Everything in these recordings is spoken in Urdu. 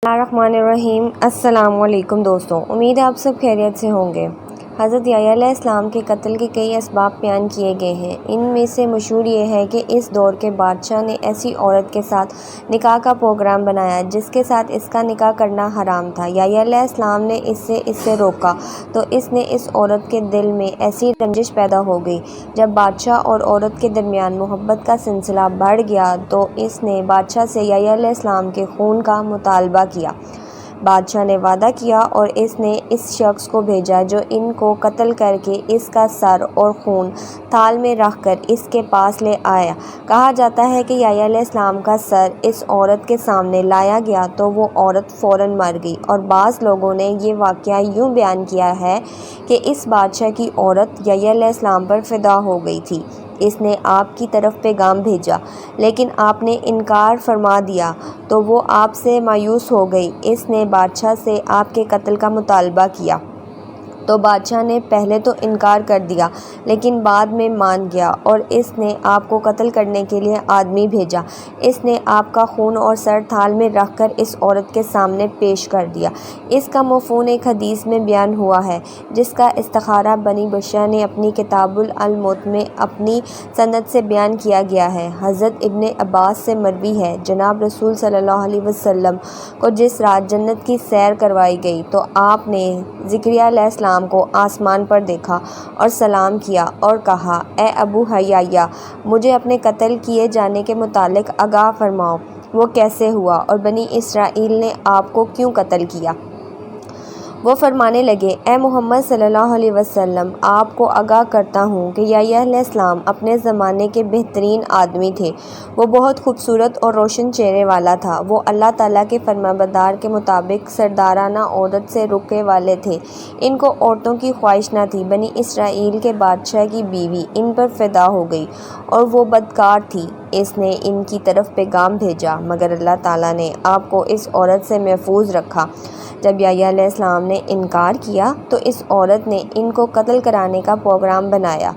بسم اللہ الرحمن الرحیم۔ السلام علیکم دوستوں، امید ہے آپ سب خیریت سے ہوں گے۔ حضرت یحییٰ علیہ السلام کے قتل کے کئی اسباب بیان کیے گئے ہیں۔ ان میں سے مشہور یہ ہے کہ اس دور کے بادشاہ نے ایسی عورت کے ساتھ نکاح کا پروگرام بنایا جس کے ساتھ اس کا نکاح کرنا حرام تھا۔ یحییٰ علیہ السلام نے اسے روکا تو اس نے اس عورت کے دل میں ایسی رنجش پیدا ہو گئی۔ جب بادشاہ اور عورت کے درمیان محبت کا سلسلہ بڑھ گیا تو اس نے بادشاہ سے یحییٰ علیہ السلام کے خون کا مطالبہ کیا۔ بادشاہ نے وعدہ کیا اور اس نے اس شخص کو بھیجا جو ان کو قتل کر کے اس کا سر اور خون تھال میں رکھ کر اس کے پاس لے آیا۔ کہا جاتا ہے کہ یحییٰ علیہ السلام کا سر اس عورت کے سامنے لایا گیا تو وہ عورت فوراً مر گئی، اور بعض لوگوں نے یہ واقعہ یوں بیان کیا ہے کہ اس بادشاہ کی عورت یحییٰ علیہ السلام پر فدا ہو گئی تھی۔ اس نے آپ کی طرف پیغام بھیجا لیکن آپ نے انکار فرما دیا تو وہ آپ سے مایوس ہو گئی۔ اس نے بادشاہ سے آپ کے قتل کا مطالبہ کیا تو بادشاہ نے پہلے تو انکار کر دیا لیکن بعد میں مان گیا، اور اس نے آپ کو قتل کرنے کے لیے آدمی بھیجا۔ اس نے آپ کا خون اور سر تھال میں رکھ کر اس عورت کے سامنے پیش کر دیا۔ اس کا مفہوم ایک حدیث میں بیان ہوا ہے جس کا استخارہ بنی بشریٰ نے اپنی کتاب الموت میں اپنی سند سے بیان کیا گیا ہے۔ حضرت ابن عباس سے مروی ہے، جناب رسول صلی اللہ علیہ وسلم کو جس رات جنت کی سیر کروائی گئی تو آپ نے زکریا علیہ السلام کو آسمان پر دیکھا اور سلام کیا اور کہا، اے ابو یحییٰ، مجھے اپنے قتل کیے جانے کے متعلق آگاہ فرماؤ، وہ کیسے ہوا اور بنی اسرائیل نے آپ کو کیوں قتل کیا؟ وہ فرمانے لگے، اے محمد صلی اللہ علیہ وسلم، آپ کو آگاہ کرتا ہوں کہ یحییٰ علیہ السلام اپنے زمانے کے بہترین آدمی تھے۔ وہ بہت خوبصورت اور روشن چہرے والا تھا۔ وہ اللہ تعالیٰ کے فرمانبردار کے مطابق سردارانہ عورت سے رقیے والے تھے۔ ان کو عورتوں کی خواہش نہ تھی۔ بنی اسرائیل کے بادشاہ کی بیوی ان پر فدا ہو گئی اور وہ بدکار تھی۔ اس نے ان کی طرف پیغام بھیجا مگر اللہ تعالیٰ نے آپ کو اس عورت سے محفوظ رکھا۔ جب یحییٰ علیہ السلام نے انکار کیا تو اس عورت نے ان کو قتل کرانے کا پروگرام بنایا۔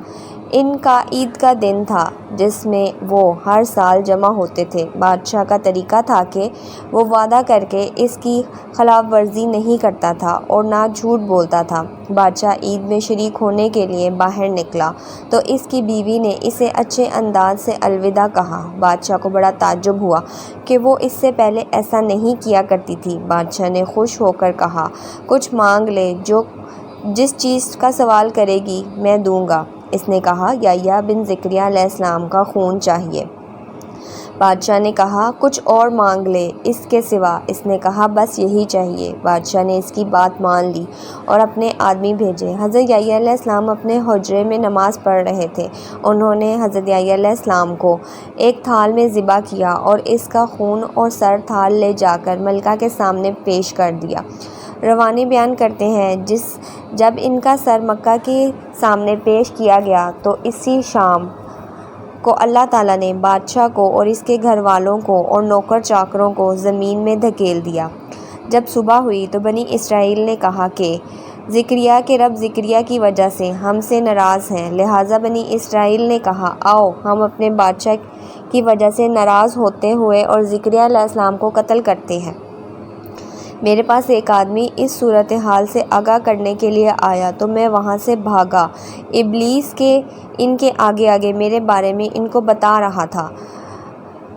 ان کا عید کا دن تھا جس میں وہ ہر سال جمع ہوتے تھے۔ بادشاہ کا طریقہ تھا کہ وہ وعدہ کر کے اس کی خلاف ورزی نہیں کرتا تھا اور نہ جھوٹ بولتا تھا۔ بادشاہ عید میں شریک ہونے کے لیے باہر نکلا تو اس کی بیوی نے اسے اچھے انداز سے الوداع کہا۔ بادشاہ کو بڑا تعجب ہوا کہ وہ اس سے پہلے ایسا نہیں کیا کرتی تھی۔ بادشاہ نے خوش ہو کر کہا، کچھ مانگ لے، جس چیز کا سوال کرے گی میں دوں گا۔ اس نے کہا، یحییٰ بن زکریا علیہ السلام کا خون چاہیے۔ بادشاہ نے کہا، کچھ اور مانگ لے اس کے سوا۔ اس نے کہا، بس یہی چاہیے۔ بادشاہ نے اس کی بات مان لی اور اپنے آدمی بھیجے۔ حضرت یحییٰ علیہ السلام اپنے حجرے میں نماز پڑھ رہے تھے۔ انہوں نے حضرت یحییٰ علیہ السلام کو ایک تھال میں ذبح کیا اور اس کا خون اور سر تھال لے جا کر ملکہ کے سامنے پیش کر دیا۔ روانی بیان کرتے ہیں جب ان کا سر مکہ کے سامنے پیش کیا گیا تو اسی شام کو اللہ تعالیٰ نے بادشاہ کو اور اس کے گھر والوں کو اور نوکر چاکروں کو زمین میں دھکیل دیا۔ جب صبح ہوئی تو بنی اسرائیل نے کہا کہ زکریا کے رب زکریا کی وجہ سے ہم سے ناراض ہیں، لہٰذا بنی اسرائیل نے کہا، آؤ ہم اپنے بادشاہ کی وجہ سے ناراض ہوتے ہوئے اور زکریا علیہ السلام کو قتل کرتے ہیں۔ میرے پاس ایک آدمی اس صورتحال سے آگاہ کرنے کے لیے آیا تو میں وہاں سے بھاگا۔ ابلیس ان کے آگے آگے میرے بارے میں ان کو بتا رہا تھا۔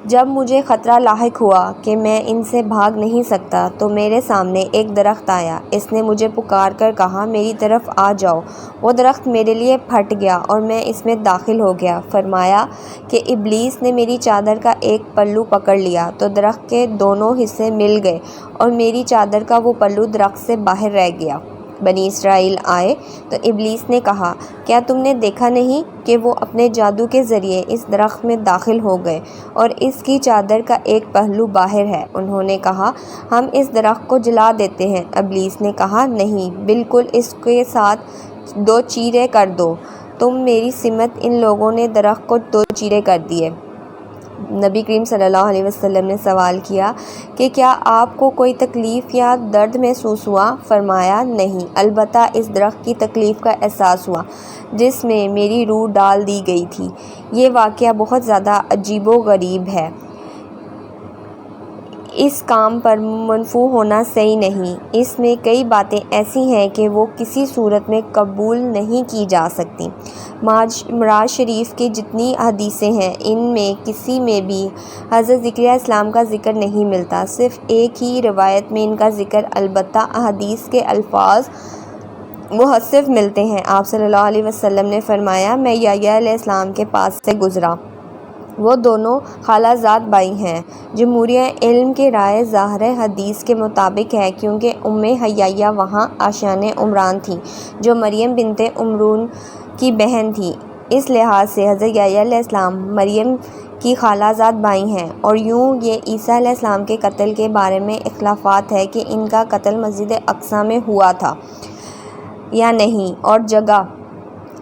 جب مجھے خطرہ لاحق ہوا کہ میں ان سے بھاگ نہیں سکتا تو میرے سامنے ایک درخت آیا۔ اس نے مجھے پکار کر کہا، میری طرف آ جاؤ۔ وہ درخت میرے لیے پھٹ گیا اور میں اس میں داخل ہو گیا۔ فرمایا کہ ابلیس نے میری چادر کا ایک پلو پکڑ لیا تو درخت کے دونوں حصے مل گئے اور میری چادر کا وہ پلو درخت سے باہر رہ گیا۔ بنی اسرائیل آئے تو ابلیس نے کہا، کیا تم نے دیکھا نہیں کہ وہ اپنے جادو کے ذریعے اس درخت میں داخل ہو گئے اور اس کی چادر کا ایک پہلو باہر ہے؟ انہوں نے کہا، ہم اس درخت کو جلا دیتے ہیں۔ ابلیس نے کہا، نہیں، بالکل اس کے ساتھ دو چیرے کر دو۔ تم میری سمت ان لوگوں نے درخت کو دو چیرے کر دیے۔ نبی کریم صلی اللہ علیہ وسلم نے سوال کیا کہ کیا آپ کو کوئی تکلیف یا درد محسوس ہوا؟ فرمایا، نہیں، البتہ اس درخت کی تکلیف کا احساس ہوا جس میں میری روح ڈال دی گئی تھی۔ یہ واقعہ بہت زیادہ عجیب و غریب ہے۔ اس کام پر منفو ہونا صحیح نہیں۔ اس میں کئی باتیں ایسی ہیں کہ وہ کسی صورت میں قبول نہیں کی جا سکتیں۔ معراج شریف کی جتنی حدیثیں ہیں ان میں کسی میں بھی حضرت زکریا علیہ السلام کا ذکر نہیں ملتا، صرف ایک ہی روایت میں ان کا ذکر البتہ احادیث کے الفاظ مختلف ملتے ہیں۔ آپ صلی اللہ علیہ وسلم نے فرمایا، میں یحییٰ علیہ السلام کے پاس سے گزرا، وہ دونوں خالہ زاد بھائی ہیں۔ جمہور علماء کی رائے ظاہر حدیث کے مطابق ہے کیونکہ یحییٰ وہاں آشیانِ عمران تھیں جو مریم بنت عمران کی بہن تھی، اس لحاظ سے حضرت یحییٰ علیہ السلام مریم کی خالہ زاد بھائی ہیں۔ اور یوں یہ عیسیٰ علیہ السلام کے قتل کے بارے میں اختلافات ہیں کہ ان کا قتل مسجد اقصیٰ میں ہوا تھا یا نہیں، اور جگہ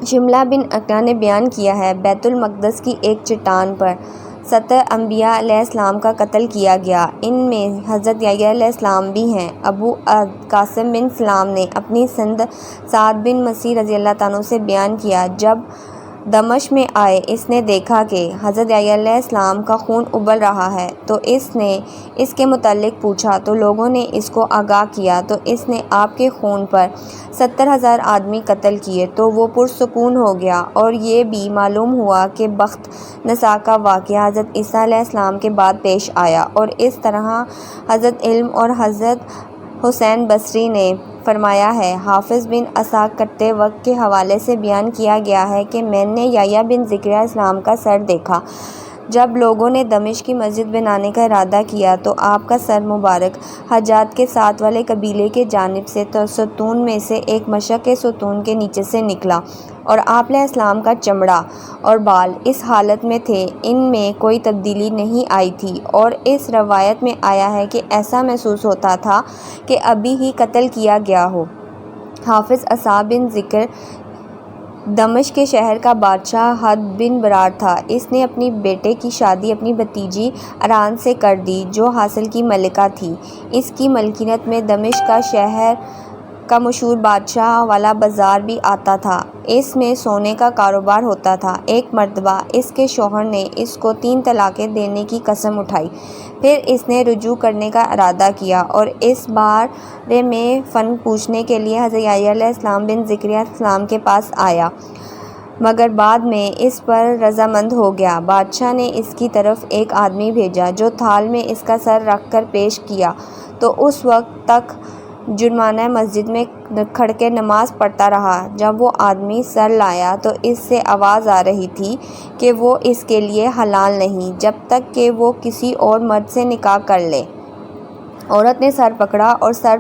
شملہ بن عقیلہ نے بیان کیا ہے۔ بیت المقدس کی ایک چٹان پر 70 انبیاء علیہ السلام کا قتل کیا گیا، ان میں حضرت یحییٰ علیہ السلام بھی ہیں۔ ابو قاسم بن سلام نے اپنی سند سعد بن مسیح رضی اللہ عنہ سے بیان کیا، جب دمشق میں آئے اس نے دیکھا کہ حضرت یحییٰ علیہ السلام کا خون ابل رہا ہے، تو اس نے اس کے متعلق پوچھا تو لوگوں نے اس کو آگاہ کیا، تو اس نے آپ کے خون پر 70,000 آدمی قتل کیے تو وہ پرسکون ہو گیا۔ اور یہ بھی معلوم ہوا کہ بخت نساء کا واقعہ حضرت عیسیٰ علیہ السلام کے بعد پیش آیا، اور اس طرح حضرت علم اور حضرت حسین بصری نے فرمایا ہے۔ حافظ بن اسحاق کٹتے وقت کے حوالے سے بیان کیا گیا ہے کہ میں نے یحییٰ بن زکریا علیہ السلام کا سر دیکھا، جب لوگوں نے دمشق کی مسجد بنانے کا ارادہ کیا تو آپ کا سر مبارک حجاج کے ساتھ والے قبیلے کی جانب سے ستون میں سے ایک مشرق کے ستون کے نیچے سے نکلا، اور آپ علیہ السلام کا چمڑا اور بال اس حالت میں تھے، ان میں کوئی تبدیلی نہیں آئی تھی۔ اور اس روایت میں آیا ہے کہ ایسا محسوس ہوتا تھا کہ ابھی ہی قتل کیا گیا ہو۔ حافظ اسحاق بن ذکر دمشق کے شہر کا بادشاہ حد بن برار تھا، اس نے اپنی بیٹے کی شادی اپنی بھتیجی اران سے کر دی جو حاصل کی ملکہ تھی۔ اس کی ملکیت میں دمشق کا شہر کا مشہور بادشاہ والا بازار بھی آتا تھا، اس میں سونے کا کاروبار ہوتا تھا۔ ایک مرتبہ اس کے شوہر نے اس کو 3 طلاقیں دینے کی قسم اٹھائی، پھر اس نے رجوع کرنے کا ارادہ کیا اور اس بارے میں فن پوچھنے کے لیے حضرت یحییٰ علیہ السلام بن زکریا علیہ السلام کے پاس آیا، مگر بعد میں اس پر رضامند ہو گیا۔ بادشاہ نے اس کی طرف ایک آدمی بھیجا جو تھال میں اس کا سر رکھ کر پیش کیا، تو اس وقت تک جرمانہ مسجد میں کھڑ کے نماز پڑھتا رہا۔ جب وہ آدمی سر لایا تو اس سے آواز آ رہی تھی کہ وہ اس کے لیے حلال نہیں جب تک کہ وہ کسی اور مرد سے نکاح کر لے۔ عورت نے سر پکڑا اور سر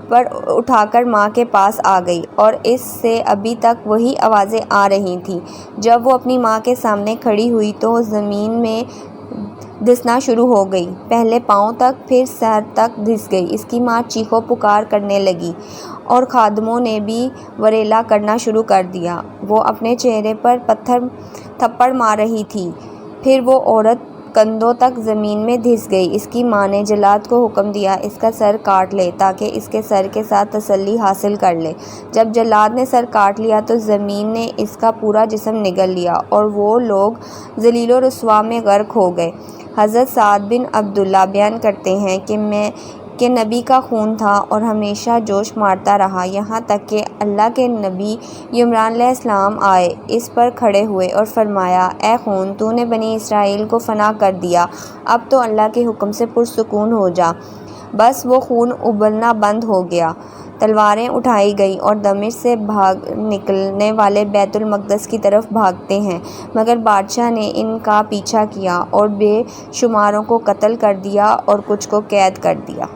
پر اٹھا کر ماں کے پاس آ گئی، اور اس سے ابھی تک وہی آوازیں آ رہی تھیں۔ جب وہ اپنی ماں کے سامنے کھڑی ہوئی تو زمین میں دھسنا شروع ہو گئی، پہلے پاؤں تک پھر سر تک دھس گئی۔ اس کی ماں چیخو پکار کرنے لگی اور خادموں نے بھی وریلا کرنا شروع کر دیا، وہ اپنے چہرے پر تھپڑ مار رہی تھی۔ پھر وہ عورت کندھوں تک زمین میں دھس گئی۔ اس کی ماں نے جلاد کو حکم دیا اس کا سر کاٹ لے تاکہ اس کے سر کے ساتھ تسلی حاصل کر لے۔ جب جلاد نے سر کاٹ لیا تو زمین نے اس کا پورا جسم نگل لیا اور وہ لوگ ذلیل و رسوا میں غرق ہو گئے۔ حضرت سعد بن عبداللہ بیان کرتے ہیں کہ نبی کا خون تھا اور ہمیشہ جوش مارتا رہا، یہاں تک کہ اللہ کے نبی عمران علیہ السلام آئے، اس پر کھڑے ہوئے اور فرمایا، اے خون، تو نے بنی اسرائیل کو فنا کر دیا، اب تو اللہ کے حکم سے پرسکون ہو جا۔ بس وہ خون ابلنا بند ہو گیا، تلواریں اٹھائی گئیں اور دمشق سے بھاگ نکلنے والے بیت المقدس کی طرف بھاگتے ہیں، مگر بادشاہ نے ان کا پیچھا کیا اور بے شماروں کو قتل کر دیا اور کچھ کو قید کر دیا۔